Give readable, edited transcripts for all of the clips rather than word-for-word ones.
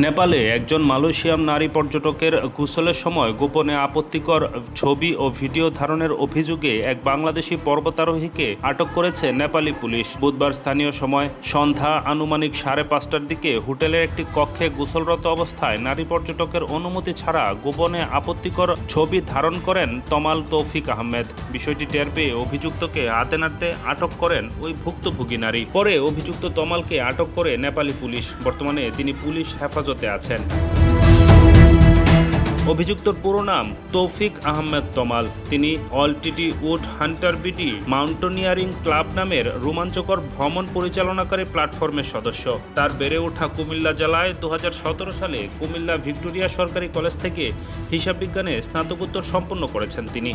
নেপালে একজন মালয়েশিয়ান নারী পর্যটকের গোসলের সময় গোপনে আপত্তিকর ছবি ও ভিডিও ধারণের অভিযোগে এক বাংলাদেশি পর্বতারোহীকে আটক করেছে নেপালি পুলিশ। বুধবার স্থানীয় সময় সন্ধ্যা আনুমানিক 5:30টার দিকে হোটেলের একটি কক্ষে গোসলরত অবস্থায় নারী পর্যটকের অনুমতি ছাড়া গোপনে আপত্তিকর ছবি ধারণ করেন তমাল তৌফিক আহমেদ। বিষয়টি টের পেয়ে অভিযুক্তকে হাতে নাতে আটক করেন ওই ভুক্তভোগী নারী। পরে অভিযুক্ত তমালকে আটক করে নেপালি পুলিশ। বর্তমানে তিনি পুলিশ হেফাজতে আছেন। অভিযুক্তর পুরো নাম তৌফিক আহমেদ তমাল। তিনি অলটিটিউড হান্টার বিটি মাউন্টেনিয়ারিং ক্লাব নামের রোমাঞ্চকর ভ্রমণ পরিচালনাকারী প্ল্যাটফর্মের সদস্য। তার বেড়ে ওঠা কুমিল্লা জেলায় 2017 সালে কুমিল্লা ভিক্টোরিয়া সরকারি কলেজ থেকে হিসাব বিজ্ঞানে স্নাতকোত্তর সম্পন্ন করেছেন তিনি।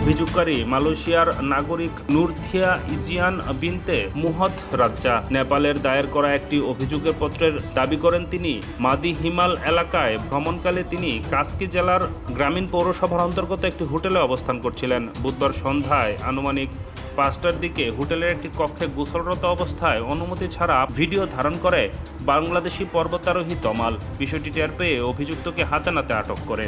অভিযোগকারী মালয়েশিয়ার নাগরিক নুরথিয়া ইজিয়ান বিনতে মুহত রাজ্জা। নেপালের দায়ের করা একটি অভিযোগের পত্রের দাবি করেন তিনি মাদি হিমাল এলাকায় ভ্রমণকালে তিনি কাস্কি জেলার গ্রামীণ পৌরসভার অন্তর্গত একটি হোটেলে অবস্থান করছিলেন। বুধবার সন্ধ্যায় আনুমানিক 5টার দিকে হোটেলের একটি কক্ষে গোসলরত অবস্থায় অনুমতি ছাড়া ভিডিও ধারণ করে বাংলাদেশি পর্বতারোহী তমাল। বিষয়টি টের পেয়ে অভিযুক্তকে হাতে নাতে আটক করে।